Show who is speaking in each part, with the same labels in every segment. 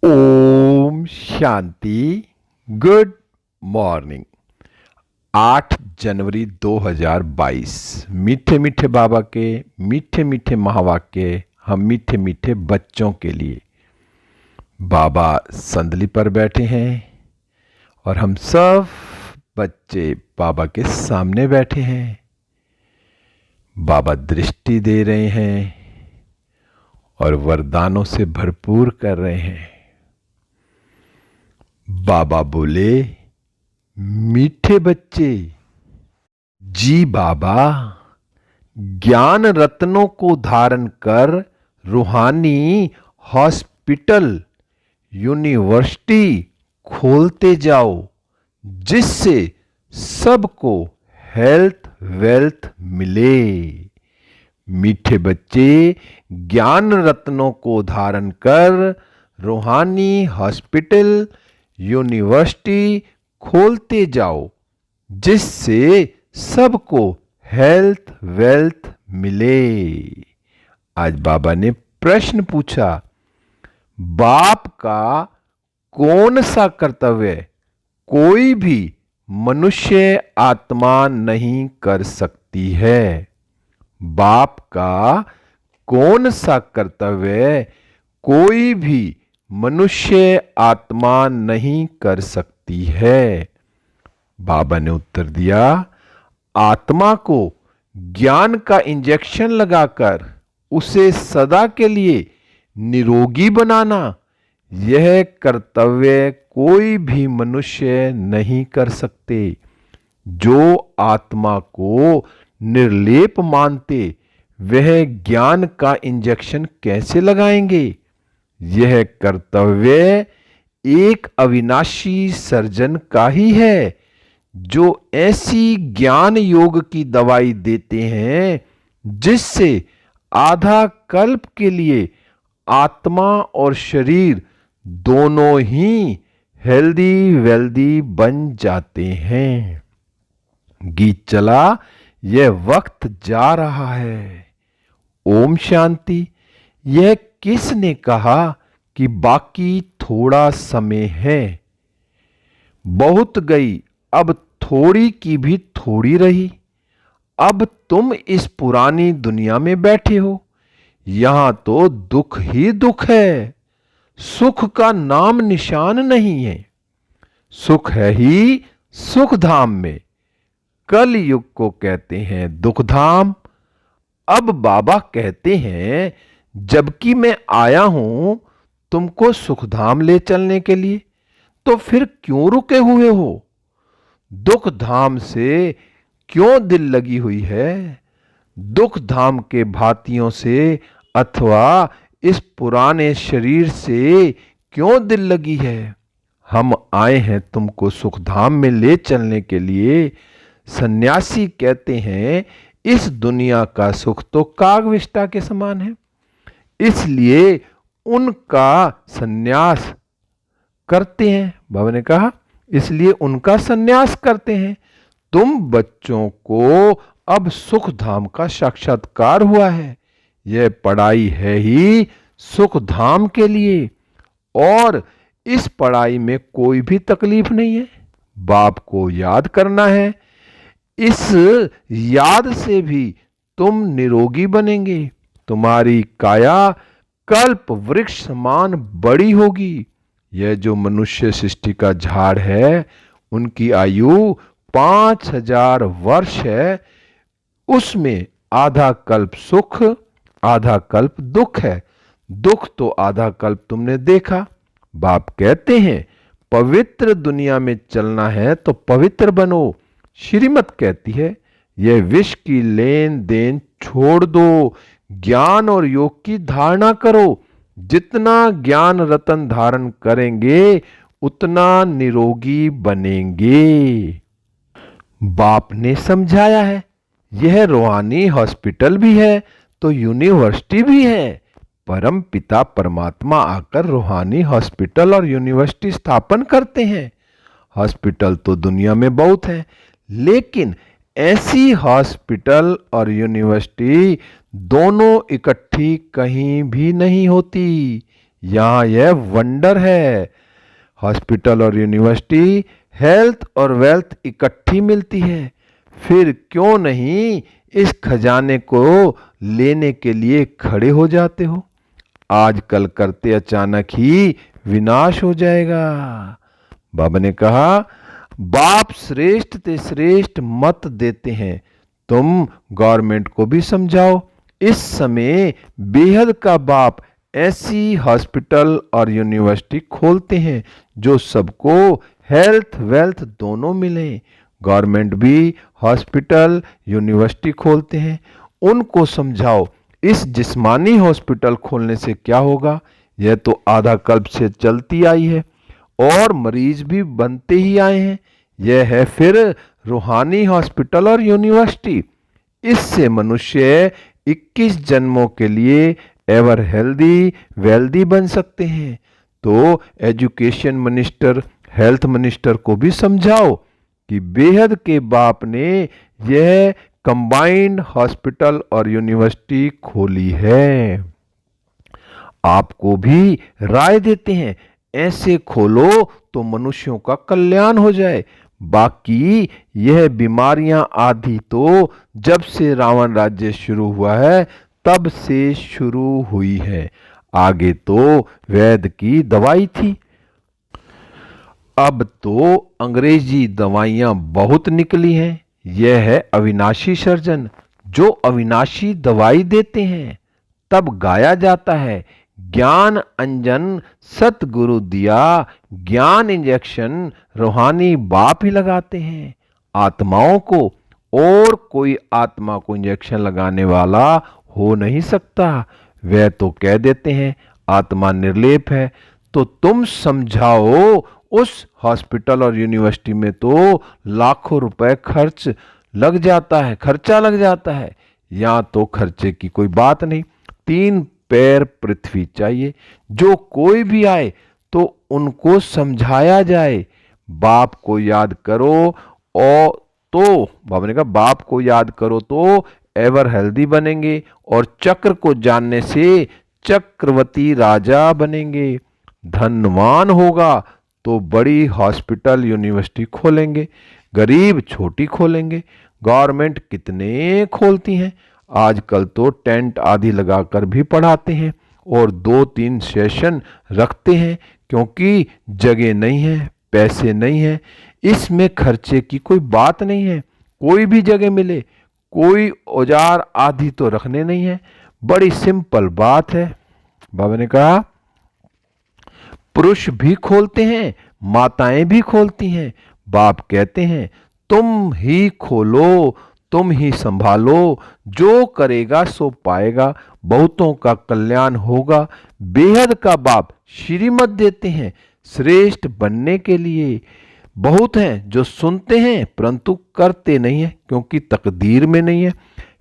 Speaker 1: Om Shanti. Good morning. 8 जनवरी 2022। मीठे मीठे बाबा के मीठे मीठे महावाक्य हम मीठे मीठे बच्चों के लिए। बाबा संदली पर बैठे हैं और हम सब बच्चे बाबा के सामने बैठे हैं। बाबा दृष्टि दे रहे हैं और वरदानों से भरपूर कर रहे हैं। बाबा बोले, मीठे बच्चे जी बाबा, ज्ञान रत्नों को धारण कर रूहानी हॉस्पिटल यूनिवर्सिटी खोलते जाओ, जिससे सबको हेल्थ वेल्थ मिले। मीठे बच्चे ज्ञान रत्नों को धारण कर रूहानी हॉस्पिटल यूनिवर्सिटी खोलते जाओ, जिससे सबको हेल्थ वेल्थ मिले। आज बाबा ने प्रश्न पूछा, बाप का कौन सा कर्तव्य कोई भी मनुष्य आत्मा नहीं कर सकती है? बाप का कौन सा कर्तव्य कोई भी मनुष्य आत्मा नहीं कर सकती है? बाबा ने उत्तर दिया, आत्मा को ज्ञान का इंजेक्शन लगाकर उसे सदा के लिए निरोगी बनाना, यह कर्तव्य कोई भी मनुष्य नहीं कर सकते। जो आत्मा को निर्लेप मानते वह ज्ञान का इंजेक्शन कैसे लगाएंगे? यह कर्तव्य एक अविनाशी सर्जन का ही है, जो ऐसी ज्ञान योग की दवाई देते हैं जिससे आधा कल्प के लिए आत्मा और शरीर दोनों ही हेल्दी वेल्दी बन जाते हैं। गीत चला, यह वक्त जा रहा है। ओम शांति। यह किसने कहा कि बाकी थोड़ा समय है? बहुत गई, अब थोड़ी की भी थोड़ी रही। अब तुम इस पुरानी दुनिया में बैठे हो, यहां तो दुख ही दुख है, सुख का नाम निशान नहीं है। सुख है ही सुख धाम में। कल युग को कहते हैं दुख धाम। अब बाबा कहते हैं, जबकि मैं आया हूं तुमको सुखधाम ले चलने के लिए, तो फिर क्यों रुके हुए हो? दुख धाम से क्यों दिल लगी हुई है? दुख धाम के भातियों से अथवा इस पुराने शरीर से क्यों दिल लगी है? हम आए हैं तुमको सुखधाम में ले चलने के लिए। सन्यासी कहते हैं, इस दुनिया का सुख तो कागविष्टा के समान है, इसलिए उनका सन्यास करते हैं। बाबा ने कहा, इसलिए उनका सन्यास करते हैं। तुम बच्चों को अब सुख धाम का साक्षात्कार हुआ है। यह पढ़ाई है ही सुख धाम के लिए, और इस पढ़ाई में कोई भी तकलीफ नहीं है। बाप को याद करना है, इस याद से भी तुम निरोगी बनेंगे। तुम्हारी काया कल्प वृक्ष समान बड़ी होगी। यह जो मनुष्य सृष्टि का झाड़ है, उनकी आयु 5000 वर्ष है। उसमें आधा कल्प सुख, आधा कल्प दुख है। दुख तो आधा कल्प तुमने देखा। बाप कहते हैं, पवित्र दुनिया में चलना है तो पवित्र बनो। श्रीमत कहती है, यह विष की लेन देन छोड़ दो, ज्ञान और योग की धारणा करो। जितना ज्ञान रतन धारण करेंगे उतना निरोगी बनेंगे। बाप ने समझाया है, यह रूहानी हॉस्पिटल भी है तो यूनिवर्सिटी भी है। परम पिता परमात्मा आकर रूहानी हॉस्पिटल और यूनिवर्सिटी स्थापन करते हैं। हॉस्पिटल तो दुनिया में बहुत है, लेकिन ऐसी हॉस्पिटल और यूनिवर्सिटी दोनों इकट्ठी कहीं भी नहीं होती। यहाँ यह वंडर है। हॉस्पिटल और यूनिवर्सिटी हेल्थ और वेल्थ इकट्ठी मिलती है। फिर क्यों नहीं इस खजाने को लेने के लिए खड़े हो जाते हो? आजकल करते अचानक ही विनाश हो जाएगा। बाबा ने कहा, बाप श्रेष्ठ ते श्रेष्ठ मत देते हैं, तुम गवर्नमेंट को भी समझाओ। इस समय बेहद का बाप ऐसी हॉस्पिटल और यूनिवर्सिटी खोलते हैं जो सबको हेल्थ वेल्थ दोनों मिले। गवर्नमेंट भी हॉस्पिटल यूनिवर्सिटी खोलते हैं, उनको समझाओ इस जिस्मानी हॉस्पिटल खोलने से क्या होगा। यह तो आधा कल्प से चलती आई है और मरीज भी बनते ही आए हैं। यह है फिर रूहानी हॉस्पिटल और यूनिवर्सिटी। इससे मनुष्य 21 जन्मों के लिए एवर हेल्दी वेल्दी बन सकते हैं। तो एजुकेशन मिनिस्टर हेल्थ मिनिस्टर को भी समझाओ कि बेहद के बाप ने यह कंबाइंड हॉस्पिटल और यूनिवर्सिटी खोली है। आपको भी राय देते हैं, ऐसे खोलो तो मनुष्यों का कल्याण हो जाए। बाकी यह बीमारियां आदि तो जब से रावण राज्य शुरू हुआ है तब से शुरू हुई है। आगे तो वैद्य की दवाई थी, अब तो अंग्रेजी दवाइयां बहुत निकली हैं। यह है अविनाशी सर्जन जो अविनाशी दवाई देते हैं। तब गाया जाता है, ज्ञान अंजन सतगुरु दिया, ज्ञान इंजेक्शन रूहानी बाप ही लगाते हैं आत्माओं को, और कोई आत्मा को इंजेक्शन लगाने वाला हो नहीं सकता। वह तो कह देते हैं आत्मा निर्लेप है। तो तुम समझाओ, उस हॉस्पिटल और यूनिवर्सिटी में तो लाखों रुपए खर्चा लग जाता है। यहां तो खर्चे की कोई बात नहीं, 3 पैर पृथ्वी चाहिए। जो कोई भी आए तो उनको समझाया जाए, बाप को याद करो। और तो बाबा ने कहा, बाप को याद करो तो एवर हेल्दी बनेंगे, और चक्र को जानने से चक्रवर्ती राजा बनेंगे। धनवान होगा तो बड़ी हॉस्पिटल यूनिवर्सिटी खोलेंगे, गरीब छोटी खोलेंगे। गवर्नमेंट कितने खोलती हैं, आजकल तो टेंट आदि लगाकर भी पढ़ाते हैं और 2-3 सेशन रखते हैं, क्योंकि जगह नहीं है, पैसे नहीं है। इसमें खर्चे की कोई बात नहीं है, कोई भी जगह मिले, कोई औजार आदि तो रखने नहीं है, बड़ी सिंपल बात है। बाबा ने कहा, पुरुष भी खोलते हैं, माताएं भी खोलती हैं। बाप कहते हैं, तुम ही खोलो, तुम ही संभालो, जो करेगा सो पाएगा, बहुतों का कल्याण होगा। बेहद का बाप श्रीमत देते हैं श्रेष्ठ बनने के लिए। बहुत हैं जो सुनते हैं परंतु करते नहीं है, क्योंकि तकदीर में नहीं है।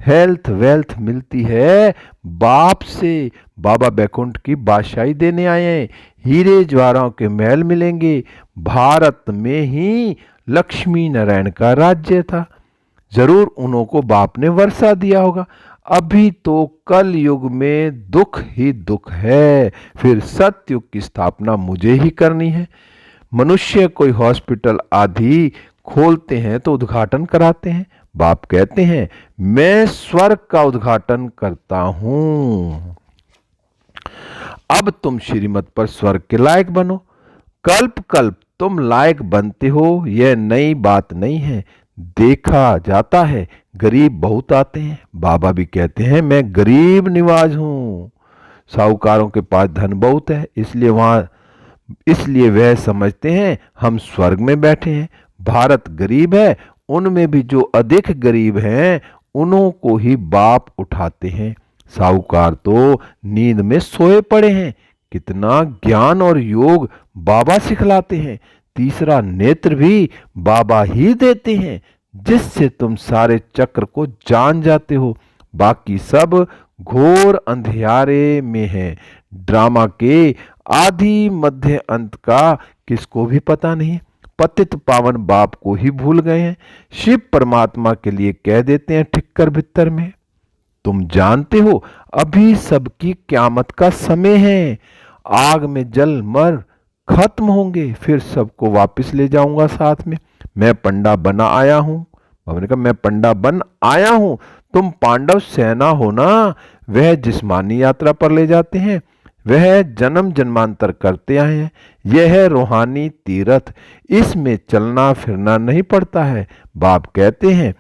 Speaker 1: हेल्थ वेल्थ मिलती है बाप से। बाबा बैकुंठ की बादशाही देने आए हैं, हीरे ज्वारों के महल मिलेंगे। भारत में ही लक्ष्मी नारायण का राज्य था, जरूर उन्हों को बाप ने वर्षा दिया होगा। अभी तो कल युग में दुख ही दुख है, फिर सतयुग की स्थापना मुझे ही करनी है। मनुष्य कोई हॉस्पिटल आदि खोलते हैं तो उद्घाटन कराते हैं। बाप कहते हैं, मैं स्वर्ग का उद्घाटन करता हूं। अब तुम श्रीमत पर स्वर्ग के लायक बनो। कल्प कल्प तुम लायक बनते हो, यह नई बात नहीं है, देखा जाता है। गरीब बहुत आते हैं, बाबा भी कहते हैं मैं गरीब निवाज हूं। साहूकारों के पास धन बहुत है, इसलिए वह समझते हैं हम स्वर्ग में बैठे हैं। भारत गरीब है, उनमें भी जो अधिक गरीब हैं उन्हों को ही बाप उठाते हैं। साहूकार तो नींद में सोए पड़े हैं, कितना ज्ञान और योग बाबा सिखलाते हैं। तीसरा नेत्र भी बाबा ही देते हैं, जिससे तुम सारे चक्र को जान जाते हो। बाकी सब घोर अंधियारे में है। ड्रामा के आदि मध्य अंत का किसको भी पता नहीं। पतित पावन बाप को ही भूल गए हैं। शिव परमात्मा के लिए कह देते हैं ठिक्कर भित्तर में। तुम जानते हो अभी सबकी क्यामत का समय है। आग में जल मर खत्म होंगे, फिर सबको वापस ले जाऊंगा साथ में। मैं पंडा बना आया हूं। बाबा ने कहा मैं पंडा बन आया हूं, तुम पांडव सेना हो ना, वह जिस्मानी यात्रा पर ले जाते हैं, वह जन्म जन्मांतर करते आए हैं। यह है रूहानी तीर्थ, इसमें चलना फिरना नहीं पड़ता है। बाप कहते हैं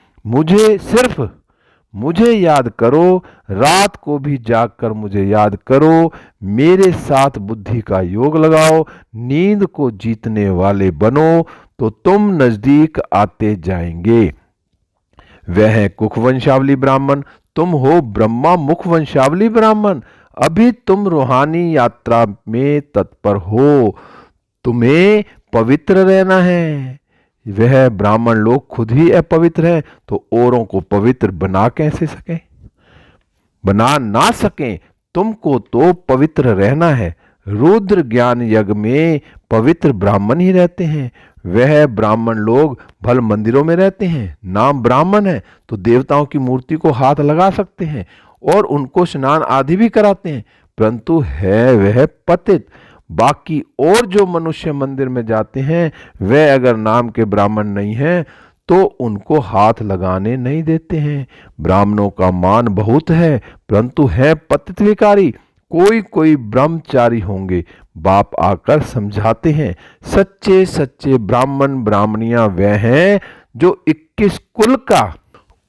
Speaker 1: मुझे याद करो, रात को भी जागकर मुझे याद करो, मेरे साथ बुद्धि का योग लगाओ, नींद को जीतने वाले बनो, तो तुम नजदीक आते जाएंगे। वह है कुख वंशावली ब्राह्मण, तुम हो ब्रह्मा मुख वंशावली ब्राह्मण। अभी तुम रूहानी यात्रा में तत्पर हो, तुम्हें पवित्र रहना है। वह ब्राह्मण लोग खुद ही अपवित्र हैं, तो औरों को पवित्र बना कैसे सके? बना ना सकें, तुमको तो पवित्र रहना है। रुद्र ज्ञान यज्ञ में पवित्र ब्राह्मण ही रहते हैं। वह ब्राह्मण लोग भल मंदिरों में रहते हैं, नाम ब्राह्मण है तो देवताओं की मूर्ति को हाथ लगा सकते हैं और उनको स्नान आदि भी कराते हैं, परंतु है वह पतित। बाकी और जो मनुष्य मंदिर में जाते हैं, वे अगर नाम के ब्राह्मण नहीं हैं तो उनको हाथ लगाने नहीं देते हैं। ब्राह्मणों का मान बहुत है, परंतु है पतित विकारी। कोई कोई ब्रह्मचारी होंगे। बाप आकर समझाते हैं, सच्चे सच्चे ब्राह्मण ब्राह्मणियां वे हैं जो 21 कुल का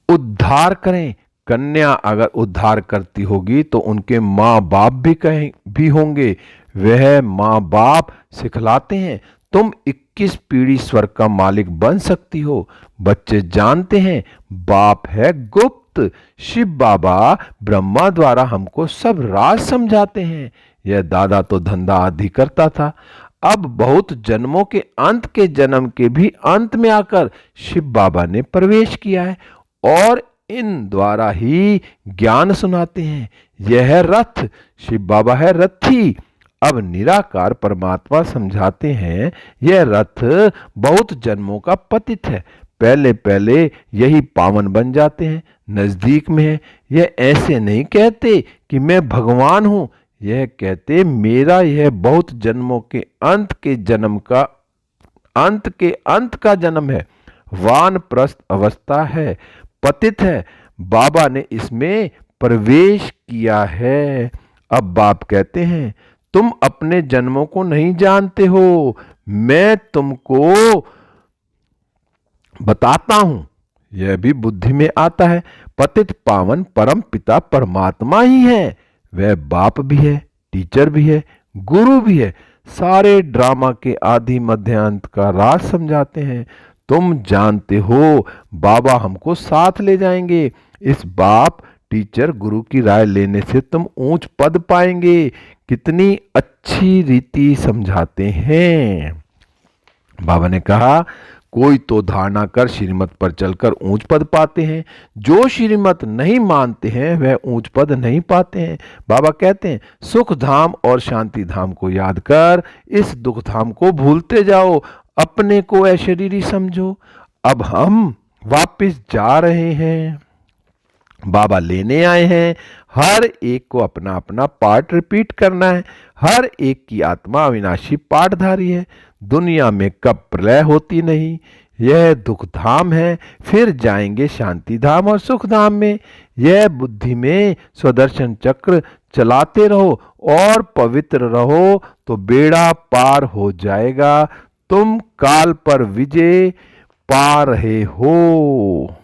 Speaker 1: उद्धार करें। कन्या अगर उद्धार करती होगी तो उनके माँ बाप भी कहीं भी होंगे, वह माँ बाप सिखलाते हैं तुम 21 पीढ़ी स्वर्ग का मालिक बन सकती हो। बच्चे जानते हैं बाप है गुप्त। शिव बाबा ब्रह्मा द्वारा हमको सब राज समझाते हैं। यह दादा तो धंधा आदि करता था, अब बहुत जन्मों के अंत के जन्म के भी अंत में आकर शिव बाबा ने प्रवेश किया है और इन द्वारा ही ज्ञान सुनाते हैं। यह है रथ, शिव बाबा है रथी। अब निराकार परमात्मा समझाते हैं यह रथ बहुत जन्मों का पतित है, पहले पहले यही पावन बन जाते हैं, नजदीक में है। यह ऐसे नहीं कहते कि मैं भगवान हूं, यह कहते मेरा यह बहुत जन्मों के अंत के जन्म का अंत का जन्म है, वानप्रस्थ अवस्था है, पतित है। बाबा ने इसमें प्रवेश किया है। अब बाप कहते हैं तुम अपने जन्मों को नहीं जानते हो, मैं तुमको बताता हूं, यह भी बुद्धि में आता है। पतित पावन परम पिता परमात्मा ही है, वह बाप भी है, टीचर भी है, गुरु भी है। सारे ड्रामा के आदि मध्य अंत का राज समझाते हैं। तुम जानते हो बाबा हमको साथ ले जाएंगे। इस बाप टीचर गुरु की राय लेने से तुम ऊंच पद पाएंगे। कितनी अच्छी रीति समझाते हैं। बाबा ने कहा कोई तो धारणा कर श्रीमत पर चलकर ऊंच पद पाते हैं, जो श्रीमत नहीं मानते हैं वह ऊंच पद नहीं पाते हैं। बाबा कहते हैं सुख धाम और शांति धाम को याद कर इस दुख धाम को भूलते जाओ, अपने को अशरीरी समझो। अब हम वापस जा रहे हैं, बाबा लेने आए हैं। हर एक को अपना अपना पाठ रिपीट करना है। हर एक की आत्मा अविनाशी पाठधारी है। दुनिया में कब प्रलय होती नहीं, यह दुख धाम है, फिर जाएंगे शांति धाम और सुख धाम में। यह बुद्धि में स्वदर्शन चक्र चलाते रहो और पवित्र रहो तो बेड़ा पार हो जाएगा। तुम काल पर विजय पा रहे हो,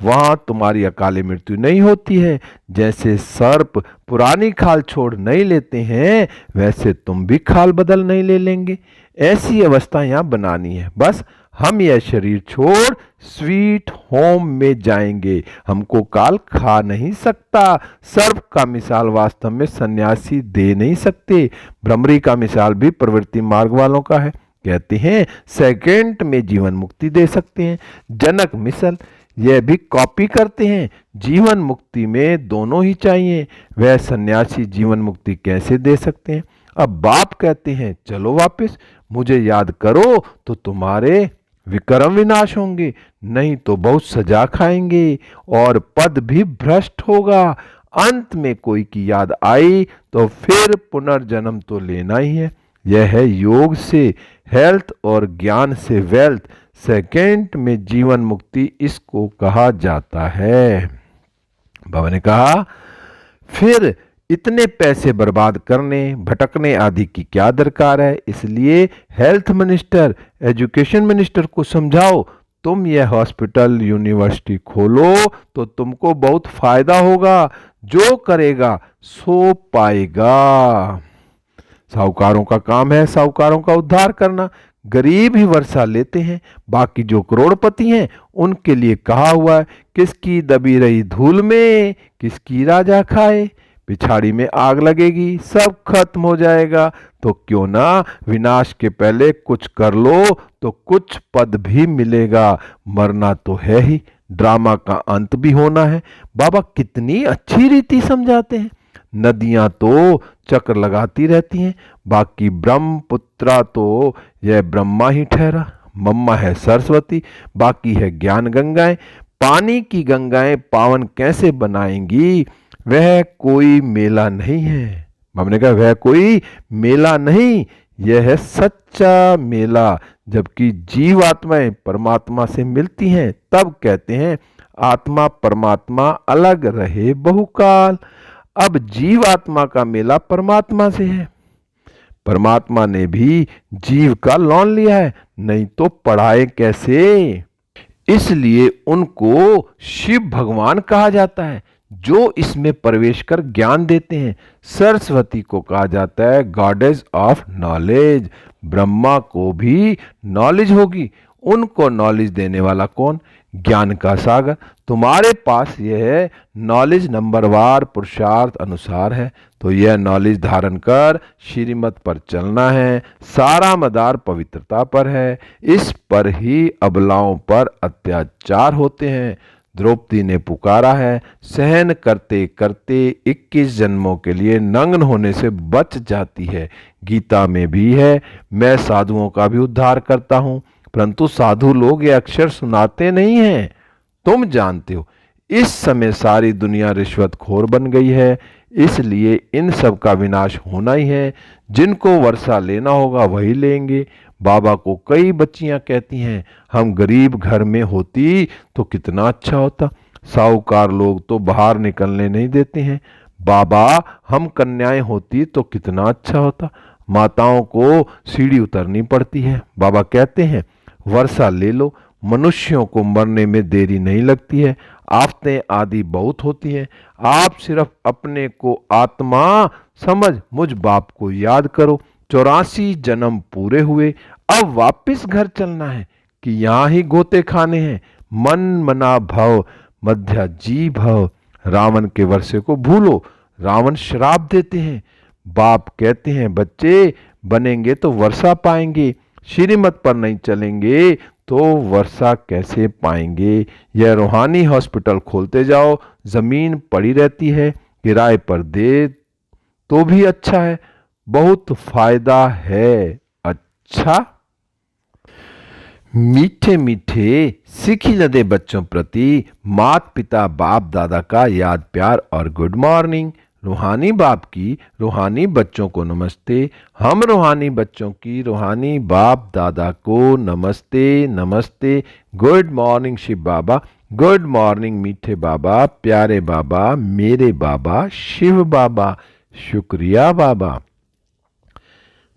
Speaker 1: वहां तुम्हारी अकाली मृत्यु नहीं होती है। जैसे सर्प पुरानी खाल छोड़ नहीं लेते हैं, वैसे तुम भी खाल बदल नहीं ले लेंगे। ऐसी अवस्था यहां बनानी है। बस हम यह शरीर छोड़ स्वीट होम में जाएंगे, हमको काल खा नहीं सकता। सर्प का मिसाल वास्तव में सन्यासी दे नहीं सकते। भ्रमरी का मिसाल भी प्रवृत्ति मार्ग वालों का है, कहते हैं सेकंड में जीवन मुक्ति दे सकते हैं। जनक मिसल यह भी कॉपी करते हैं, जीवन मुक्ति में दोनों ही चाहिए, वह सन्यासी जीवन मुक्ति कैसे दे सकते हैं। अब बाप कहते हैं चलो वापस, मुझे याद करो तो तुम्हारे विक्रम विनाश होंगे, नहीं तो बहुत सजा खाएंगे और पद भी भ्रष्ट होगा। अंत में कोई की याद आई तो फिर पुनर्जन्म तो लेना ही है। यह है योग से हेल्थ और ज्ञान से वेल्थ, सेकंड में जीवन मुक्ति इसको कहा जाता है। बाबा ने कहा फिर इतने पैसे बर्बाद करने भटकने आदि की क्या दरकार है। इसलिए हेल्थ मिनिस्टर एजुकेशन मिनिस्टर को समझाओ, तुम यह हॉस्पिटल यूनिवर्सिटी खोलो तो तुमको बहुत फायदा होगा, जो करेगा सो पाएगा। साहूकारों का काम है साहूकारों का उद्धार करना, गरीब ही वर्षा लेते हैं, बाकी जो करोड़पति हैं उनके लिए कहा हुआ है किसकी दबी रही धूल में किसकी राजा खाए, पिछाड़ी में आग लगेगी सब खत्म हो जाएगा, तो क्यों ना विनाश के पहले कुछ कर लो तो कुछ पद भी मिलेगा। मरना तो है ही, ड्रामा का अंत भी होना है। बाबा कितनी अच्छी रीति समझाते हैं। नदियां तो चक्र लगाती रहती हैं, बाकी ब्रह्मपुत्रा तो यह ब्रह्मा ही ठहरा, मम्मा है सरस्वती, बाकी है ज्ञान गंगाएं। पानी की गंगाएं पावन कैसे बनाएंगी, वह कोई मेला नहीं है। हमने कहा वह कोई मेला नहीं, यह है सच्चा मेला। जबकि जीव आत्माएं परमात्मा से मिलती हैं तब कहते हैं आत्मा परमात्मा अलग रहे बहुकाल। अब जीव आत्मा का मेला परमात्मा से है, परमात्मा ने भी जीव का लॉन लिया है, नहीं तो पढ़ाए कैसे। इसलिए उनको शिव भगवान कहा जाता है जो इसमें प्रवेश कर ज्ञान देते हैं। सरस्वती को कहा जाता है गॉडेस ऑफ नॉलेज। ब्रह्मा को भी नॉलेज होगी, उनको नॉलेज देने वाला कौन, ज्ञान का सागर। तुम्हारे पास यह नॉलेज नंबरवार पुरुषार्थ अनुसार है, तो यह नॉलेज धारण कर श्रीमत पर चलना है। सारा मदार पवित्रता पर है, इस पर ही अबलाओं पर अत्याचार होते हैं। द्रौपदी ने पुकारा है, सहन करते करते 21 जन्मों के लिए नग्न होने से बच जाती है। गीता में भी है, मैं साधुओं का भी उद्धार करता हूं, परंतु साधु लोग ये अक्षर सुनाते नहीं हैं। तुम जानते हो इस समय सारी दुनिया रिश्वतखोर बन गई है, इसलिए इन सब का विनाश होना ही है। जिनको वर्षा लेना होगा वही लेंगे। बाबा को कई बच्चियां कहती हैं हम गरीब घर में होती तो कितना अच्छा होता, साहूकार लोग तो बाहर निकलने नहीं देते हैं। बाबा हम कन्याएं होती तो कितना अच्छा होता, माताओं को सीढ़ी उतरनी पड़ती है। बाबा कहते हैं वर्षा ले लो, मनुष्यों को मरने में देरी नहीं लगती है, आफतें आदि बहुत होती हैं। आप सिर्फ अपने को आत्मा समझ मुझ बाप को याद करो। 84 जन्म पूरे हुए, अब वापिस घर चलना है कि यहां ही गोते खाने हैं। मन मना भव मध्या जी भव, रावण के वर्षे को भूलो, रावण श्राप देते हैं। बाप कहते हैं बच्चे बनेंगे तो वर्षा पाएंगे, श्रीमत पर नहीं चलेंगे तो वर्षा कैसे पाएंगे। यह रूहानी हॉस्पिटल खोलते जाओ, जमीन पड़ी रहती है, किराए पर दे तो भी अच्छा है, बहुत फायदा है। अच्छा मीठे मीठे सीखी लदे बच्चों प्रति माता पिता बाप दादा का याद प्यार और गुड मॉर्निंग। रूहानी बाप की रूहानी बच्चों को नमस्ते, हम रूहानी बच्चों की रूहानी बाप दादा को नमस्ते नमस्ते। गुड मॉर्निंग शिव बाबा, गुड मॉर्निंग मीठे बाबा, प्यारे बाबा, मेरे बाबा शिव बाबा, शुक्रिया बाबा।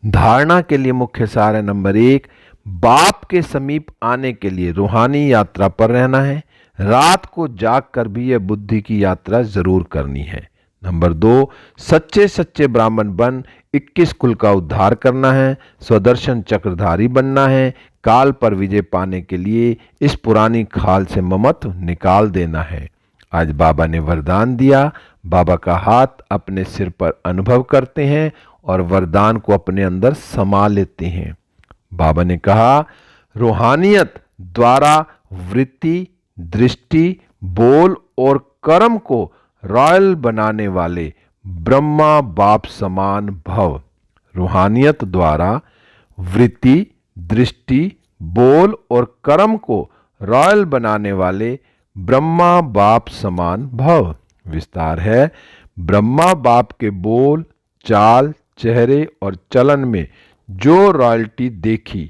Speaker 1: धारणा के लिए मुख्य सार है नंबर 1, बाप के समीप आने के लिए रूहानी यात्रा पर रहना है, रात को जाग कर भी यह बुद्धि की यात्रा जरूर करनी है। नंबर 2, सच्चे सच्चे ब्राह्मण बन 21 कुल का उद्धार करना है, स्वदर्शन चक्रधारी बनना है, काल पर विजय पाने के लिए इस पुरानी खाल से ममत्व निकाल देना है। आज बाबा ने वरदान दिया, बाबा का हाथ अपने सिर पर अनुभव करते हैं और वरदान को अपने अंदर समा लेते हैं। बाबा ने कहा रूहानियत द्वारा वृत्ति, दृष्टि, बोल और कर्म को रॉयल बनाने वाले ब्रह्मा बाप समान भव। रूहानियत द्वारा वृत्ति, दृष्टि, बोल और कर्म को रॉयल बनाने वाले ब्रह्मा बाप समान भव। विस्तार है। ब्रह्मा बाप के बोल, चाल, चेहरे और चलन में जो रॉयल्टी देखी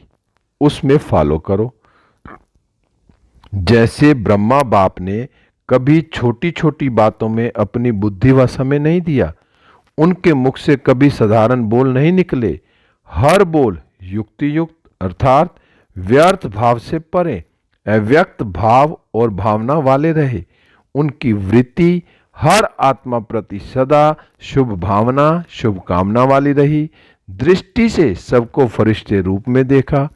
Speaker 1: उसमें फॉलो करो। जैसे ब्रह्मा बाप ने कभी छोटी छोटी बातों में अपनी बुद्धि व समय नहीं दिया, उनके मुख से कभी साधारण बोल नहीं निकले। हर बोल युक्ति युक्त अर्थात व्यर्थ भाव से परे, अव्यक्त भाव और भावना वाले रहे। उनकी वृत्ति हर आत्मा प्रति सदा शुभ भावना, शुभ कामना वाली रही। दृष्टि से सबको फरिश्ते रूप में देखा।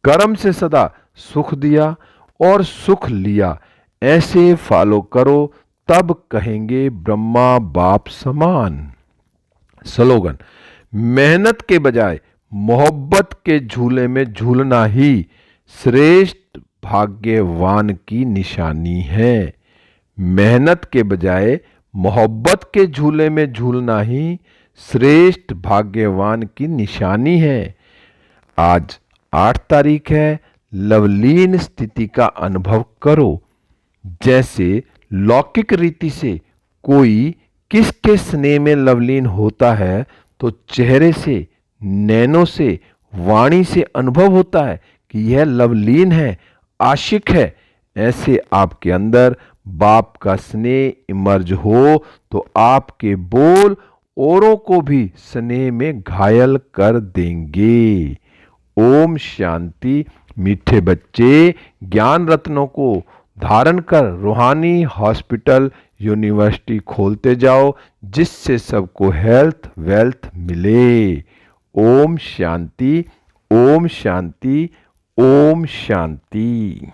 Speaker 1: कर्म से सदा सुख दिया और सुख लिया। ऐसे फॉलो करो, तब कहेंगे ब्रह्मा बाप समान। स्लोगन: मेहनत के बजाय मोहब्बत के झूले में झूलना ही श्रेष्ठ भाग्यवान की निशानी है। मेहनत के बजाय मोहब्बत के झूले में झूलना ही श्रेष्ठ भाग्यवान की निशानी है। आज 8 तारीख है। लवलीन स्थिति का अनुभव करो। जैसे लौकिक रीति से कोई किसके स्नेह में लवलीन होता है तो चेहरे से, नैनों से, वाणी से अनुभव होता है कि यह लवलीन है, आशिक है। ऐसे आपके अंदर बाप का स्नेह इमर्ज हो तो आपके बोल औरों को भी स्नेह में घायल कर देंगे। ओम शांति। मीठे बच्चे, ज्ञान रत्नों को धारण कर रूहानी हॉस्पिटल, यूनिवर्सिटी खोलते जाओ, जिससे सबको हेल्थ वेल्थ मिले। ओम शांति, ओम शांति, ओम शांति।